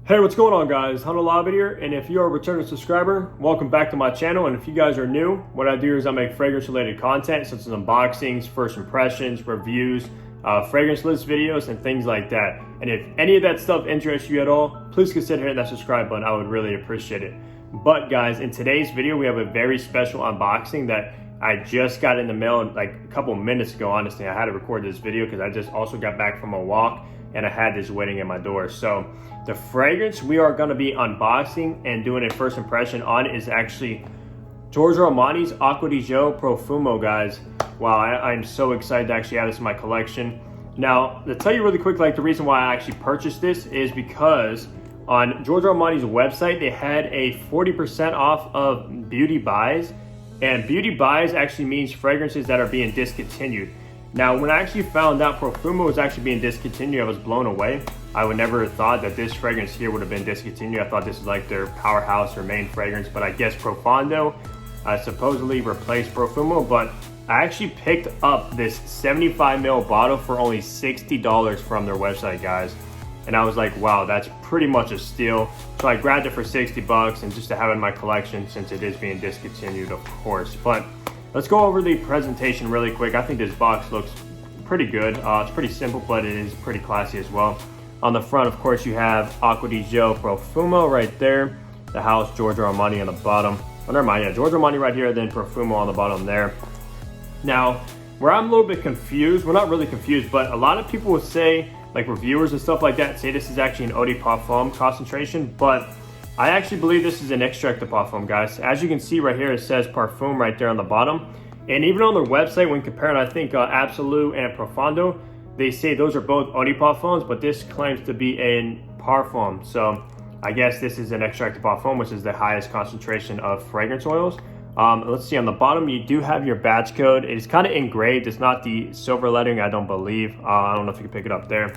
Hey, what's going on, guys? Hunter Lobby here, and if you're a returning subscriber, welcome back to my channel. And if you guys are new, what I do is I make fragrance related content such as unboxings, first impressions, reviews, fragrance list videos, and things like that. And if any of that stuff interests you at all, please consider hitting that subscribe button. I would really appreciate it. But guys, in today's video, we have a very special unboxing that I just got in the mail like a couple minutes ago. Honestly, I had to record this video because I just also got back from a walk and I had this waiting at my door. So the fragrance we are going to be unboxing and doing a first impression on is actually Giorgio Armani's Acqua Di Gio Profumo, guys. Wow, I'm so excited to actually add this to my collection. Now, to tell you really quick, like the reason why I actually purchased this is because on Giorgio Armani's website, they had a 40% off of beauty buys. And beauty buys actually means fragrances that are being discontinued. Now, when I actually found out Profumo was actually being discontinued, I was blown away. I would never have thought that this fragrance here would have been discontinued. I thought this was like their powerhouse or main fragrance, but I guess Profondo supposedly replaced Profumo. But I actually picked up this 75 ml bottle for only $60 from their website, guys. And I was like, wow, that's pretty much a steal. So I grabbed it for 60 bucks and just to have it in my collection since it is being discontinued, of course. But let's go over the presentation really quick. I think this box looks pretty good. It's pretty simple, but it is pretty classy as well. On the front, of course, you have Acqua Di Gio Profumo right there. The house, Giorgio Armani on the bottom. Oh, never mind, yeah, Giorgio Armani right here, then Profumo on the bottom there. Now, where I'm a little bit confused, well, not really confused, but a lot of people would say, like reviewers and stuff like that, say this is actually an eau de parfum concentration, but I actually believe this is an extract de parfum, guys. As you can see right here, it says parfum right there on the bottom. And even on their website, when comparing, I think Absolute and Profondo, they say those are both eau de parfums, but this claims to be a parfum. So I guess this is an extract de parfum, which is the highest concentration of fragrance oils. Let's see, on the bottom, you do have your batch code. It's kind of engraved. It's not the silver lettering, I don't believe. I don't know if you can pick it up there.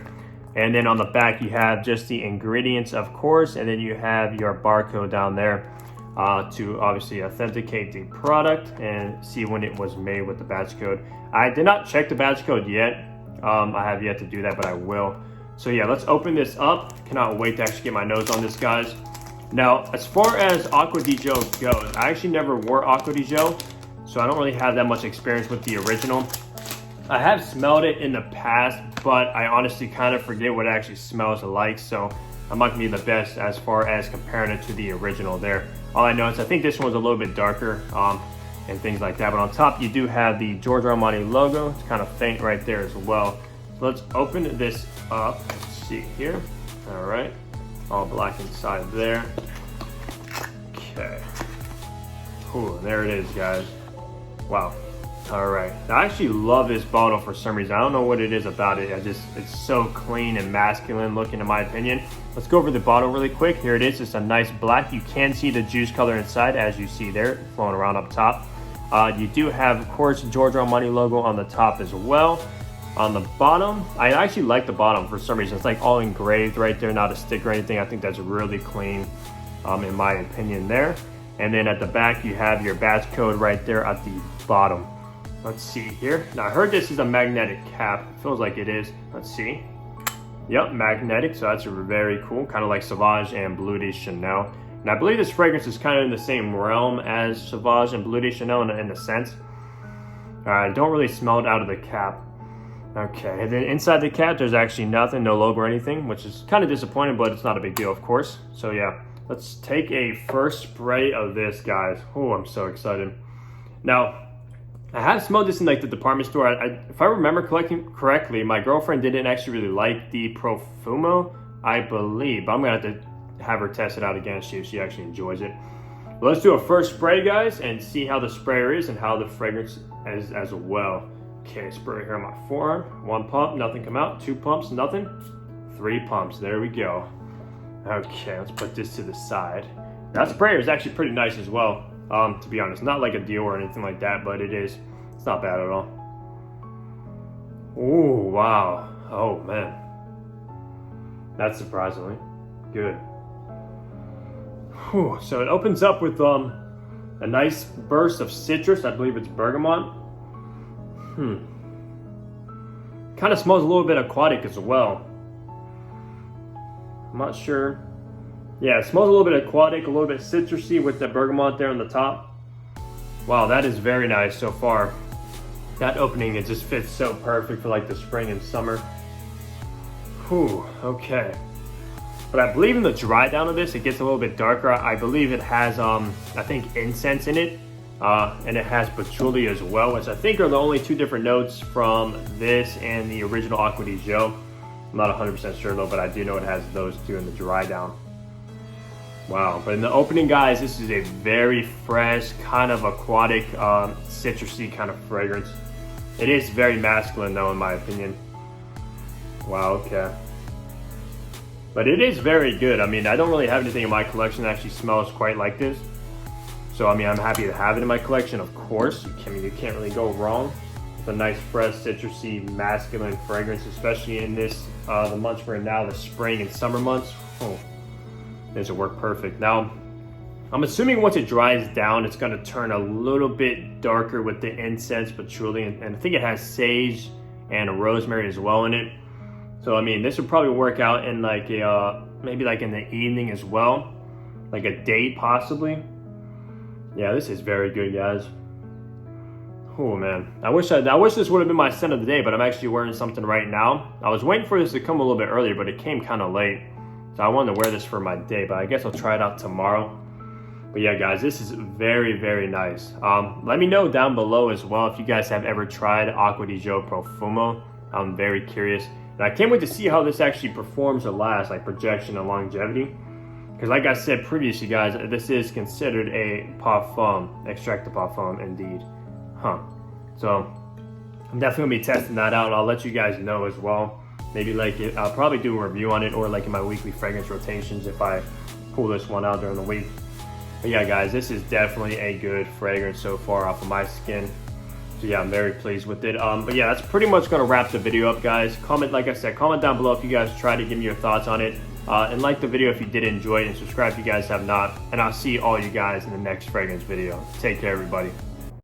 And then on the back, you have just the ingredients, of course, and then you have your barcode down there to obviously authenticate the product and see when it was made with the batch code. I did not check the batch code yet. I have yet to do that, but I will. So yeah, let's open this up. Cannot wait to actually get my nose on this, guys. Now, as far as Acqua Di Gio goes, I actually never wore Acqua Di Gio, so I don't really have that much experience with the original. I have smelled it in the past, but I honestly kind of forget what it actually smells like, so I'm not gonna be the best as far as comparing it to the original there. All I know is I think this one's a little bit darker and things like that, but on top you do have the Giorgio Armani logo. It's kind of faint right there as well. So let's open this up. Let's see here. All right, all black inside there. Okay. Ooh, there it is, guys. Wow. All right. I actually love this bottle for some reason. I don't know what it is about it. It's so clean and masculine looking, in my opinion. Let's go over the bottle really quick. Here it is. It's a nice black. You can see the juice color inside, as you see there, flowing around up top. You do have, of course, Giorgio Armani logo on the top as well. On the bottom, I actually like the bottom for some reason. It's like all engraved right there, not a stick or anything. I think that's really clean, in my opinion there. And then at the back, you have your batch code right there at the bottom. Let's see here. Now, I heard this is a magnetic cap. It feels like it is. Let's see. Yep, magnetic. So that's very cool. Kind of like Sauvage and Bleu de Chanel. And I believe this fragrance is kind of in the same realm as Sauvage and Bleu de Chanel in a sense. I don't really smell it out of the cap. Okay, and then inside the cap, there's actually nothing, no logo or anything, which is kind of disappointing, but it's not a big deal, of course. So yeah, let's take a first spray of this, guys. Oh, I'm so excited. Now, I have smelled this in like the department store. If I remember correctly, my girlfriend didn't actually really like the Profumo, I believe. But I'm gonna have to have her test it out again, see if she actually enjoys it. But let's do a first spray, guys, and see how the sprayer is and how the fragrance is as well. Okay, spray here on my forearm. 1 pump, nothing come out. 2 pumps, nothing. 3 pumps, there we go. Okay, let's put this to the side. That sprayer is actually pretty nice as well. To be honest, not like a dior or anything like that, but it's not bad at all. Oh, wow. Oh, man. That's surprisingly good. Whew. So it opens up with a nice burst of citrus. I believe it's bergamot. Kind of smells a little bit aquatic as well. I'm not sure Yeah, it smells a little bit aquatic, a little bit citrusy with the bergamot there on the top. Wow, that is very nice so far. That opening, it just fits so perfect for like the spring and summer. Whew, okay. But I believe in the dry down of this, it gets a little bit darker. I believe it has, I think, incense in it. And it has patchouli as well, which I think are the only two different notes from this and the original Acqua Di Gio. I'm not 100% sure though, but I do know it has those two in the dry down. Wow, but in the opening, guys, this is a very fresh, kind of aquatic, citrusy kind of fragrance. It is very masculine though, in my opinion. Wow, okay. But it is very good. I mean, I don't really have anything in my collection that actually smells quite like this. So, I mean, I'm happy to have it in my collection, of course. You can't really go wrong with a nice, fresh, citrusy, masculine fragrance, especially in this, the months we're in now, the spring and summer months. Oh, this will work perfect. Now, I'm assuming once it dries down, it's gonna turn a little bit darker with the incense, patchouli, and I think it has sage and rosemary as well in it. So, I mean, this would probably work out in like a, maybe like in the evening as well, like a date possibly. Yeah, this is very good, guys. Oh man, I wish this would have been my scent of the day, but I'm actually wearing something right now. I was waiting for this to come a little bit earlier, but it came kind of late. So I wanted to wear this for my day, but I guess I'll try it out tomorrow. But yeah, guys, this is very, very nice. Let me know down below as well if you guys have ever tried Acqua Di Gio Profumo. I'm very curious. And I can't wait to see how this actually performs or lasts, like projection and longevity. Because like I said previously, guys, this is considered a parfum, extract de parfum indeed. So I'm definitely gonna be testing that out. I'll let you guys know as well. Maybe like I'll probably do a review on it, or like in my weekly fragrance rotations if I pull this one out during the week. But yeah, guys, this is definitely a good fragrance so far off of my skin. So yeah, I'm very pleased with it. But yeah, that's pretty much gonna wrap the video up, guys. Comment, like I said, comment down below if you guys tried it, give me your thoughts on it. And like the video if you did enjoy it, and subscribe if you guys have not. And I'll see all you guys in the next fragrance video. Take care, everybody.